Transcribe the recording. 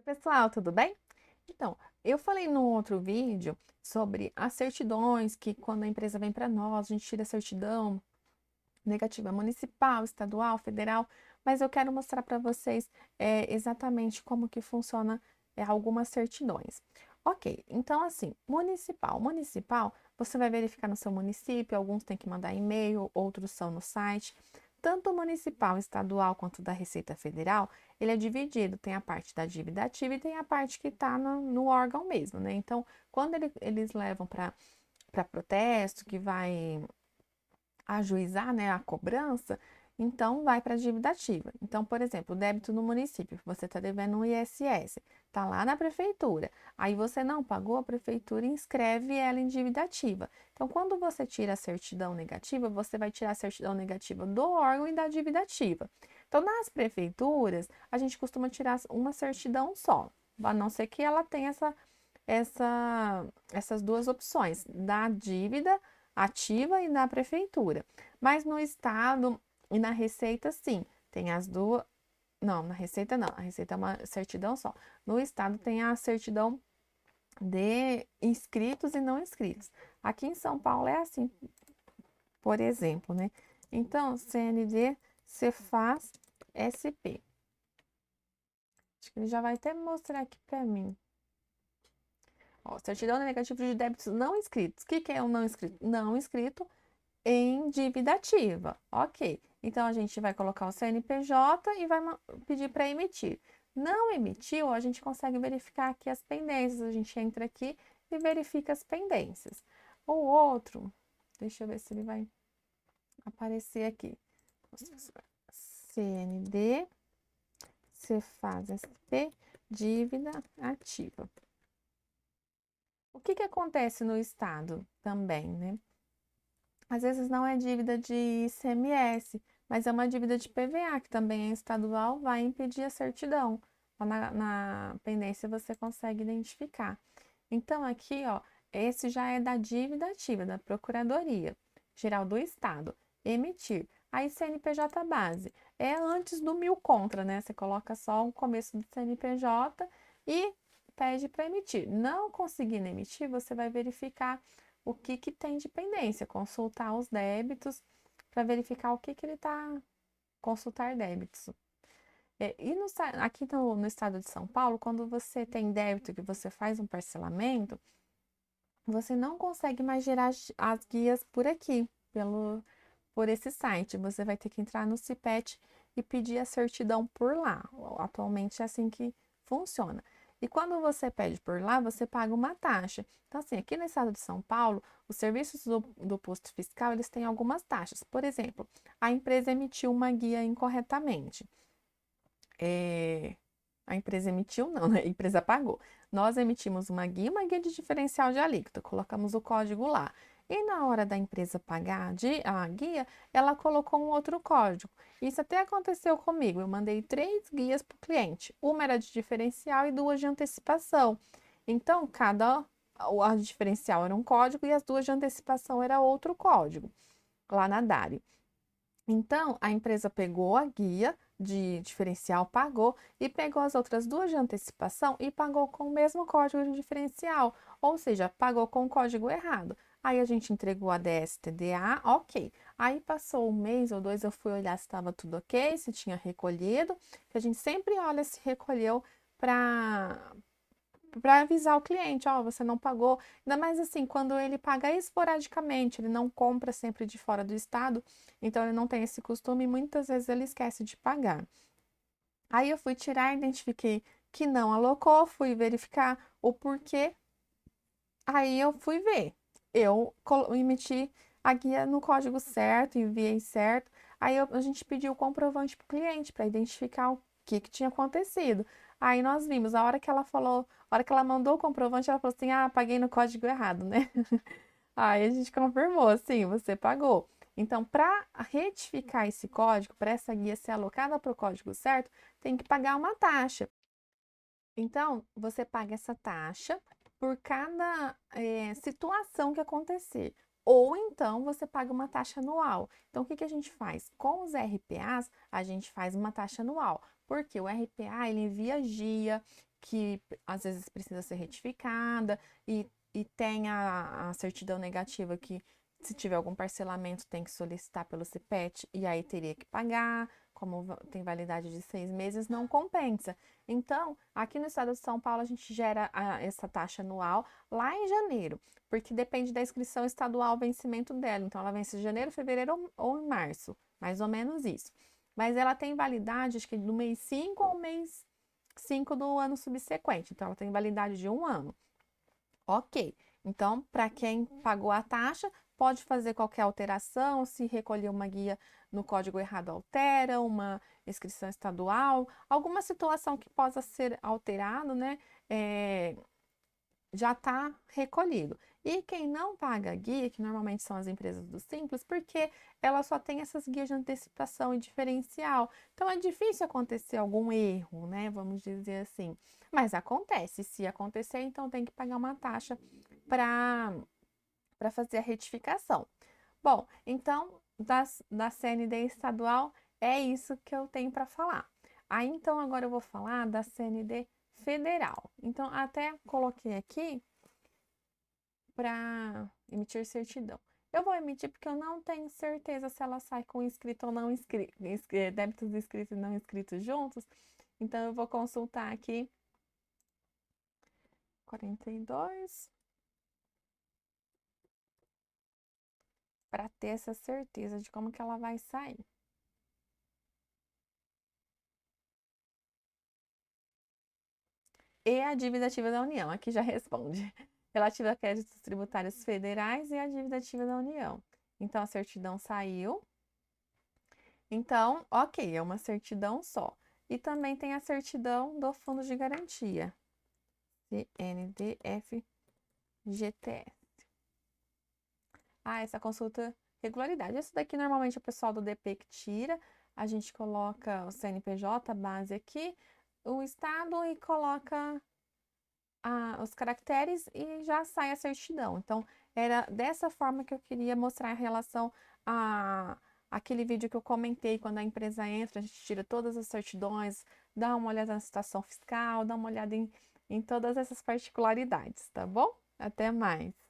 Pessoal, tudo bem? Então, eu falei no outro vídeo sobre as certidões, que quando a empresa vem para nós, a gente tira a certidão negativa municipal, estadual, federal, mas eu quero mostrar para vocês exatamente como que funciona algumas certidões. Ok, então assim, municipal, você vai verificar no seu município, alguns tem que mandar e-mail, outros são no site. Tanto o municipal, estadual quanto da Receita Federal, ele é dividido, tem a parte da dívida ativa e tem a parte que está no órgão mesmo, né? Então, quando eles levam para protesto, que vai ajuizar, né, a cobrança, então vai para a dívida ativa. Então, por exemplo, o débito no município, você está devendo um ISS, está lá na prefeitura. Aí você não pagou, a prefeitura inscreve ela em dívida ativa. Então, quando você tira a certidão negativa, você vai tirar a certidão negativa do órgão e da dívida ativa. Então, nas prefeituras, a gente costuma tirar uma certidão só, a não ser que ela tenha essas duas opções, da dívida ativa e na prefeitura. Mas no estado e na Receita, sim, tem as duas. Não, na Receita não, a Receita é uma certidão só. No estado tem a certidão de inscritos e não inscritos. Aqui em São Paulo é assim, por exemplo, né? Então, CND, Cefaz, SP. Acho que ele já vai até mostrar aqui para mim. Ó, certidão negativa de débitos não inscritos. O que que é um não inscrito? Não inscrito em dívida ativa. Ok. Então, a gente vai colocar o CNPJ e vai pedir para emitir. Não emitiu, a gente consegue verificar aqui as pendências. A gente entra aqui e verifica as pendências. O outro, deixa eu ver se ele vai aparecer aqui. CND, Cefaz SP, dívida ativa. O que que acontece no estado também, né? Às vezes não é dívida de ICMS, mas é uma dívida de PVA, que também é estadual, vai impedir a certidão. Lá na pendência você consegue identificar. Então, aqui, ó, esse já é da dívida ativa, da Procuradoria Geral do Estado. Emitir. Aí, CNPJ base. É antes do 1000 contra, né? Você coloca só o começo do CNPJ e pede para emitir. Não conseguindo emitir, você vai verificar o que que tem de pendência, consultar os débitos para verificar o que que ele está, consultar débitos. E aqui no estado de São Paulo, quando você tem débito que você faz um parcelamento, você não consegue mais gerar as guias por aqui, por esse site. Você vai ter que entrar no CIPET e pedir a certidão por lá. Atualmente é assim que funciona. E quando você pede por lá, você paga uma taxa. Então, assim, aqui no estado de São Paulo, os serviços do posto fiscal, eles têm algumas taxas. Por exemplo, a empresa emitiu uma guia incorretamente. A empresa emitiu, não, né? A empresa pagou. Nós emitimos uma guia de diferencial de alíquota, colocamos o código lá. E na hora da empresa pagar a guia, ela colocou um outro código. Isso até aconteceu comigo. Eu mandei 3 guias para o cliente. Uma era de diferencial e 2 de antecipação. Então, a diferencial era um código e as 2 de antecipação era outro código, lá na Dário. Então, a empresa pegou a guia de diferencial, pagou e pegou as outras 2 de antecipação e pagou com o mesmo código de diferencial, ou seja, pagou com o código errado. Aí a gente entregou a DSTDA, ok. Aí passou um mês ou 2, eu fui olhar se estava tudo ok, se tinha recolhido, que a gente sempre olha se recolheu para avisar o cliente, ó, você não pagou. Ainda mais assim, quando ele paga esporadicamente, ele não compra sempre de fora do estado, então ele não tem esse costume e muitas vezes ele esquece de pagar. Aí eu fui tirar, identifiquei que não alocou, fui verificar o porquê. Aí eu fui ver. Eu emiti a guia no código certo, enviei certo. Aí a gente pediu o comprovante para o cliente para identificar o que tinha acontecido. Aí nós vimos, a hora que ela falou, a hora que ela mandou o comprovante, ela falou assim: ah, paguei no código errado, né? Aí a gente confirmou, sim, você pagou. Então, para retificar esse código, para essa guia ser alocada para o código certo, tem que pagar uma taxa. Então, você paga essa taxa por cada situação que acontecer. Ou então você paga uma taxa anual. Então, o que que a gente faz? Com os RPAs, a gente faz uma taxa anual. Porque o RPA, ele envia guia, que às vezes precisa ser retificada, e tem a certidão negativa que, se tiver algum parcelamento, tem que solicitar pelo CPET, e aí teria que pagar, como tem validade de 6 meses, não compensa. Então, aqui no estado de São Paulo, a gente gera essa taxa anual lá em janeiro, porque depende da inscrição estadual, o vencimento dela. Então, ela vence em janeiro, fevereiro ou em março, mais ou menos isso. Mas ela tem validade, acho que do mês 5 ao mês 5 do ano subsequente. Então, ela tem validade de 1 ano. Ok. Então, para quem pagou a taxa, pode fazer qualquer alteração, se recolher uma guia no código errado, altera, uma inscrição estadual, alguma situação que possa ser alterado, né? Já está recolhido. E quem não paga guia, que normalmente são as empresas do Simples, porque ela só tem essas guias de antecipação e diferencial. Então é difícil acontecer algum erro, né? Vamos dizer assim. Mas acontece. Se acontecer, então tem que pagar uma taxa para fazer a retificação. Bom, então da CND estadual é isso que eu tenho para falar. Aí então agora eu vou falar da CND federal. Então até coloquei aqui para emitir certidão. Eu vou emitir porque eu não tenho certeza se ela sai com inscrito ou não inscrito, débitos inscritos e não inscritos juntos. Então eu vou consultar aqui 42 para ter essa certeza de como que ela vai sair. E a dívida ativa da União, aqui já responde. Relativa a créditos tributários federais e a dívida ativa da União. Então, a certidão saiu. Então, ok, é uma certidão só. E também tem a certidão do Fundo de Garantia, CNDFGTS. Ah, essa consulta regularidade. Essa daqui normalmente é o pessoal do DP que tira. A gente coloca o CNPJ, base aqui, o estado e coloca os caracteres e já sai a certidão. Então, era dessa forma que eu queria mostrar em relação a aquele vídeo que eu comentei, quando a empresa entra, a gente tira todas as certidões, dá uma olhada na situação fiscal, dá uma olhada em todas essas particularidades, tá bom? Até mais!